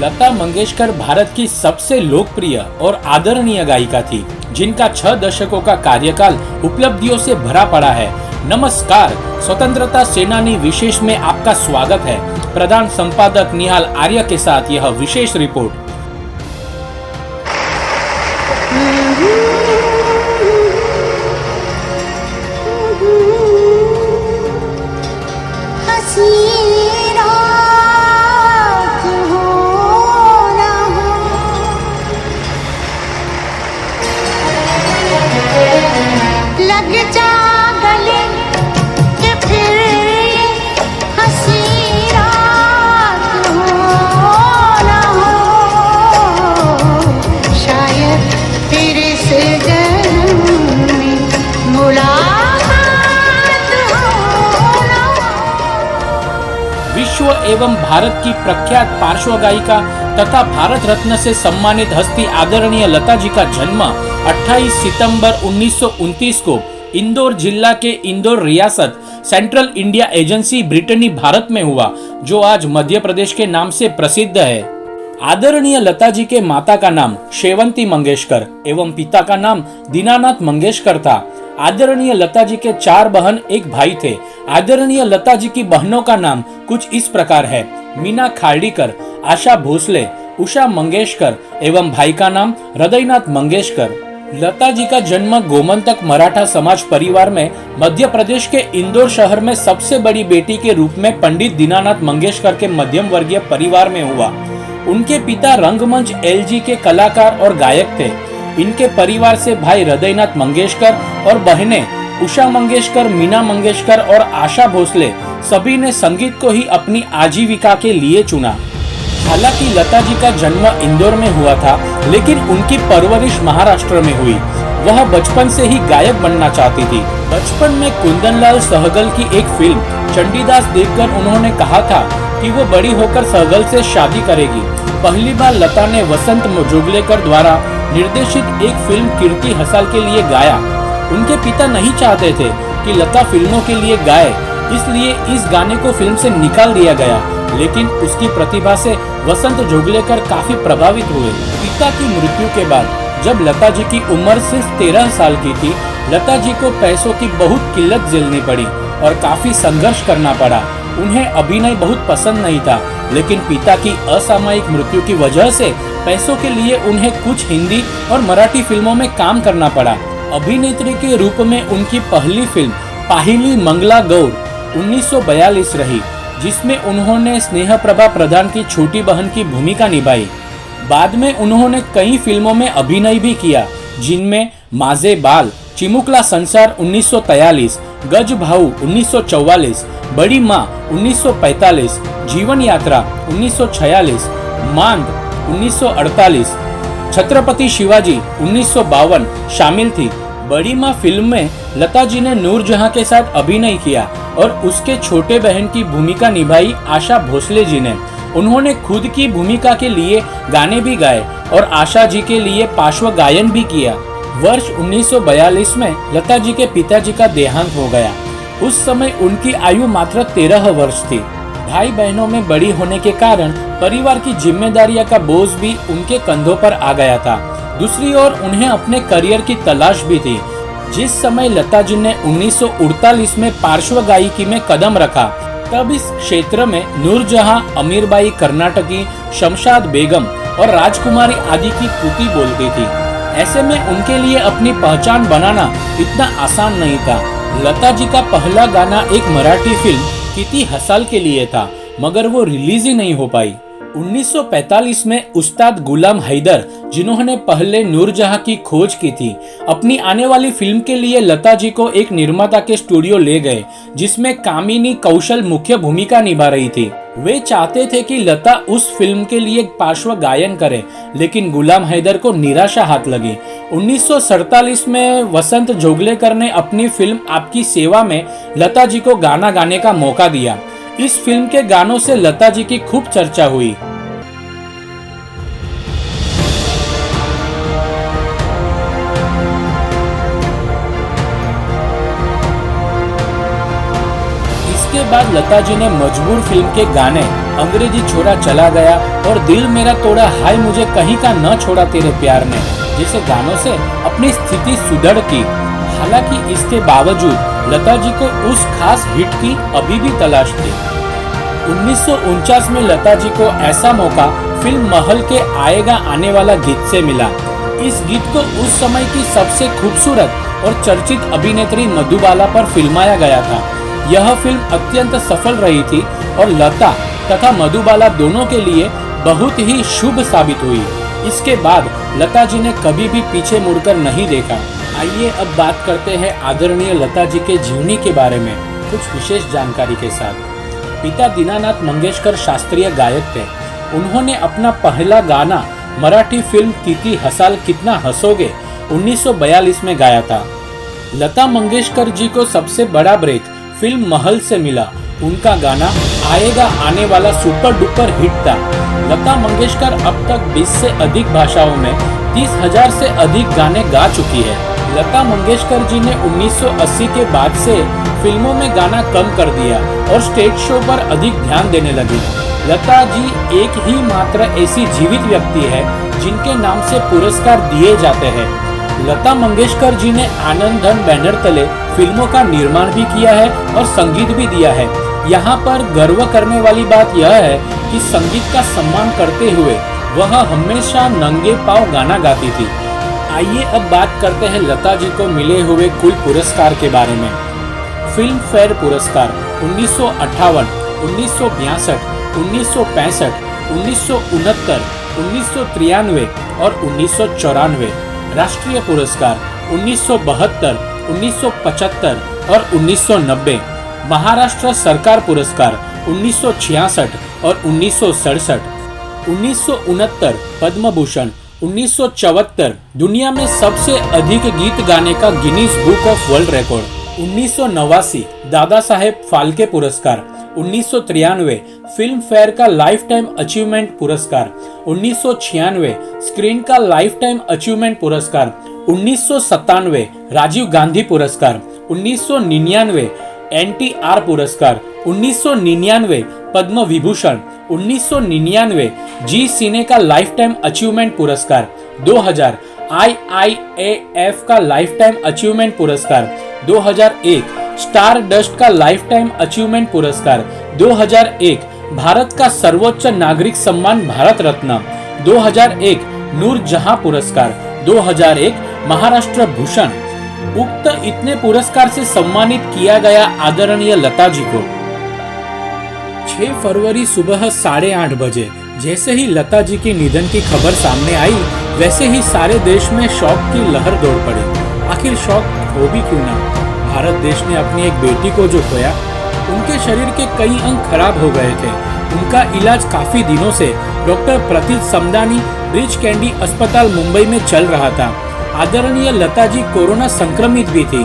लता मंगेशकर भारत की सबसे लोकप्रिय और आदरणीय गायिका थी, जिनका 6 दशकों का कार्यकाल उपलब्धियों से भरा पड़ा है। नमस्कार, स्वतंत्रता सेनानी विशेष में आपका स्वागत है। प्रधान संपादक निहाल आर्य के साथ यह विशेष रिपोर्ट। विश्व एवं भारत की प्रख्यात पार्श्व गायिका तथा भारत रत्न से सम्मानित हस्ती आदरणीय लता जी का जन्म 28 सितंबर 1929 को इंदौर जिला के इंदौर रियासत central India agency Brittany Bharat में हुआ, जो आज मध्य प्रदेश के नाम से प्रसिद्ध है। आदरणीय लता जी के माता का नाम शेवंती मंगेशकर एवं पिता का नाम दीनानाथ मंगेशकर था। आदरणीय लता जी के 4 बहन एक भाई थे। आदरणीय लता जी की बहनों का नाम कुछ इस प्रकार है: मीना खार्डीकर, आशा भोसले, उषा मंगेशकर एवं भाई का नाम हृदयनाथ मंगेशकर। लता जी का जन्म गोमंतक मराठा समाज परिवार में मध्य प्रदेश के इंदौर शहर में सबसे बड़ी बेटी के रूप में पंडित दीनानाथ मंगेशकर के मध्यम वर्गीय परिवार में हुआ। उनके पिता रंगमंच एलजी के कलाकार और गायक थे। इनके परिवार से भाई हृदयनाथ मंगेशकर और बहनें उषा मंगेशकर, मीना मंगेशकर और आशा भोसले सभी ने संगीत को ही अपनी आजीविका के लिए चुना। हालांकि लता जी का जन्म इंदौर में हुआ था, लेकिन उनकी परवरिश महाराष्ट्र में हुई। वह बचपन से ही गायक बनना चाहती थी। बचपन में कुंदनलाल सहगल की एक फिल्म चंडीदास देखकर उन्होंने कहा था कि वो बड़ी होकर सहगल से शादी करेगी। पहली बार लता ने वसंत जोगलेकर द्वारा निर्देशित एक फिल्म कीर्ति हसल के लिए गाया। उनके पिता नहीं चाहते थे कि लता फिल्मों के लिए गाए, इसलिए इस गाने को फिल्म से निकाल दिया गया। लेकिन उसकी प्रतिभा से वसंत जोगलेकर काफी प्रभावित हुए। पिता की मृत्यु के बाद जब लता जी की उम्र सिर्फ 13 साल की थी, लता जी को पैसों की बहुत किल्लत झेलनी पड़ी और काफी संघर्ष करना पड़ा। उन्हें अभिनय बहुत पसंद नहीं था, लेकिन पिता की असामयिक मृत्यु की वजह से पैसों के लिए उन्हें कुछ हिंदी और मराठी फिल्मों में काम करना पड़ा। अभिनेत्री के रूप में उनकी पहली फिल्म पाहिली मंगला गौर 1942 रही, जिसमें उन्होंने स्नेह प्रभा प्रधान की छोटी बहन की भूमिका निभाई। बाद में उन्होंने कई फिल्मों में अभिनय भी किया, जिनमें माजे बाल, चिमुकला संसार 1943, गज भाऊ 1944, बड़ी माँ 1945, जीवन यात्रा 1946, मांद 1948, छत्रपति शिवाजी 1952 शामिल थी। बड़ी माँ फिल्म में लता जी ने नूरजहां के साथ अभिनय किया और उसके छोटे बहन की भूमिका निभाई आशा भोसले जी ने। उन्होंने खुद की भूमिका के लिए गाने भी गाए और आशा जी के लिए पार्श्व गायन भी किया। वर्ष 1942 में लता जी के पिताजी का देहांत हो गया। उस समय उनकी आयु मात्र 13 वर्ष थी। भाई बहनों में बड़ी होने के कारण परिवार की जिम्मेदारियां का बोझ भी उनके कंधों पर आ गया था। दूसरी ओर उन्हें अपने करियर की तलाश भी थी। जिस समय लता जी ने 1948 में पार्श्व गायकी में कदम रखा, तब इस क्षेत्र में नूरजहां, अमीरबाई कर्नाटकी, शमशाद बेगम और राजकुमारी आदि की पुती बोलती थी। ऐसे में उनके लिए अपनी पहचान बनाना इतना आसान नहीं था। लता जी का पहला गाना एक मराठी फिल्म कीर्ति हसल के लिए था, मगर वो रिलीज ही नहीं हो पाई। 1945 में उस्ताद गुलाम हैदर, जिन्होंने पहले नूरजहां की खोज की थी, अपनी आने वाली फिल्म के लिए लता जी को एक निर्माता के स्टूडियो ले गए, जिसमें कामिनी कौशल मुख्य भूमिका निभा रही थी। वे चाहते थे कि लता उस फिल्म के लिए पार्श्व गायन करे, लेकिन गुलाम हैदर को निराशा हाथ लगी। 1947 में वसंत जोगलेकर ने अपनी फिल्म आपकी सेवा में लता जी को गाना गाने का मौका दिया। इस फिल्म के गानों से लता जी की खूब चर्चा हुई। इसके बाद लता जी ने मजबूर फिल्म के गाने अंग्रेजी छोरा चला गया और दिल मेरा तोड़ा हाय मुझे कहीं का न छोड़ा तेरे प्यार ने जैसे गानों से अपनी स्थिति सुधर की। हालांकि इसके बावजूद लता जी को उस खास हिट की अभी भी तलाश थी। 1949 में लता जी को ऐसा मौका फिल्म महल के आएगा आने वाला गीत से मिला। इस गीत को उस समय की सबसे खूबसूरत और चर्चित अभिनेत्री मधुबाला पर फिल्माया गया था। यह फिल्म अत्यंत सफल रही थी और लता तथा मधुबाला दोनों के लिए बहुत ही शुभ साबित हुई। इसके बाद लता जी ने कभी भी पीछे मुड़कर नहीं देखा। आइए अब बात करते हैं आदरणीय लता जी के जीवनी के बारे में कुछ विशेष जानकारी के साथ। पिता दीनानाथ मंगेशकर शास्त्रीय गायक थे। उन्होंने अपना पहला गाना मराठी फिल्म तिथी हसाल कितना हंसोगे 1942 में गाया था। लता मंगेशकर जी को सबसे बड़ा ब्रेक फिल्म महल से मिला। उनका गाना आएगा आने वाला सुपर डुपर हिट था। लता मंगेशकर अब तक 20 से अधिक भाषाओं में 30,000 से अधिक गाने गा चुकी है। लता मंगेशकर जी ने 1980 के बाद से फिल्मों में गाना कम कर दिया और स्टेज शो पर अधिक ध्यान देने लगी। लता जी एक ही मात्र ऐसी जीवित व्यक्ति है जिनके नाम से पुरस्कार दिए जाते हैं। लता मंगेशकर जी ने आनंद धन बैनर तले फिल्मों का निर्माण भी किया है और संगीत भी दिया है। यहाँ पर गर्व करने वाली बात यह है कि संगीत का सम्मान करते हुए वह हमेशा नंगे पांव गाना गाती थी। आइए अब बात करते हैं लता जी को मिले हुए कुल पुरस्कार के बारे में। फिल्म फेयर पुरस्कार 1958, 1962, 1965, 1969, 1993 और 1994। राष्ट्रीय पुरस्कार 1972, 1975 और 1990। महाराष्ट्र सरकार पुरस्कार 1966 और 1967। 1969 पद्म भूषण। 1974 दुनिया में सबसे अधिक गीत गाने का Guinness book of world record. 1989 Dada Saheb Phalke पुरस्कार। 1993 फिल्म फेयर का लाइफ टाइम अचीवमेंट पुरस्कार। 1996 स्क्रीन का लाइफ टाइम अचीवमेंट पुरस्कार। 1997 राजीव गांधी पुरस्कार। 1999 NTR पुरस्कार। 1999 पद्म विभूषण। 1999 जी सिने का लाइफ टाइम अचीवमेंट पुरस्कार। 2000 IIAF का लाइफ टाइम अचीवमेंट पुरस्कार। 2001 स्टार डस्ट का लाइफ टाइम अचीवमेंट पुरस्कार। 2001 भारत का सर्वोच्च नागरिक सम्मान भारत रत्न। 2001 नूरजहां पुरस्कार। 2001 महाराष्ट्र भूषण। उक्त इतने पुरस्कार से सम्मानित किया गया आदरणीय लता जी को 6 फरवरी सुबह 8:30 बजे जैसे ही लता जी के निधन की खबर सामने आई, वैसे ही सारे देश में शोक की लहर दौड़ पड़ी। आखिर शोक हो भी क्यों ना, भारत देश ने अपनी एक बेटी को जो खोया, उनके शरीर के कई अंग खराब हो गए थे। उनका इलाज काफी दिनों से डॉक्टर प्रतीत समदानी ब्रिज कैंडी अस्पताल मुंबई में चल रहा था। आदरणीय लता जी कोरोना संक्रमित भी थी।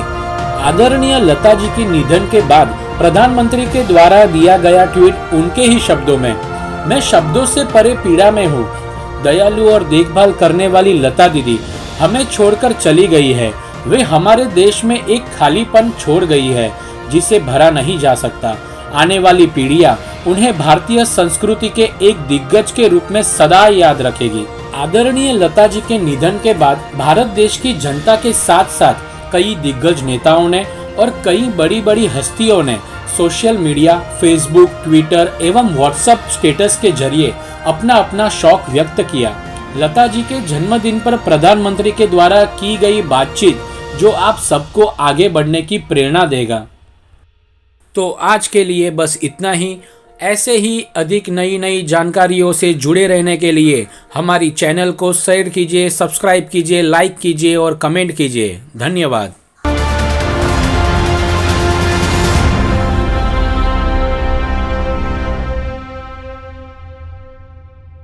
आदरणीय लता जी के निधन के बाद प्रधानमंत्री के द्वारा दिया गया ट्वीट उनके ही शब्दों में, मैं शब्दों से परे पीड़ा में हूँ। दयालु और देखभाल करने वाली लता दीदी हमें छोड़कर चली गई है। वे हमारे देश में एक खालीपन छोड़ गई है जिसे भरा नहीं जा सकता। आने वाली पीढ़ियां उन्हें भारतीय संस्कृति के एक दिग्गज के रूप में सदा याद रखेगी। आदरणीय लता जी के निधन के बाद भारत देश की जनता के साथ साथ कई दिग्गज नेताओं ने और कई बड़ी बड़ी हस्तियों ने सोशल मीडिया, फेसबुक, ट्विटर एवं व्हाट्सएप स्टेटस के जरिए अपना अपना शौक व्यक्त किया। लता जी के जन्मदिन पर प्रधानमंत्री के द्वारा की गई बातचीत जो आप सबको आगे बढ़ने की प्रेरणा देगा। तो आज के लिए बस इतना ही। ऐसे ही अधिक नई नई जानकारियों से जुड़े रहने के लिए हमारी चैनल को शेयर कीजिए, सब्सक्राइब कीजिए, लाइक कीजिए और कमेंट कीजिए। धन्यवाद।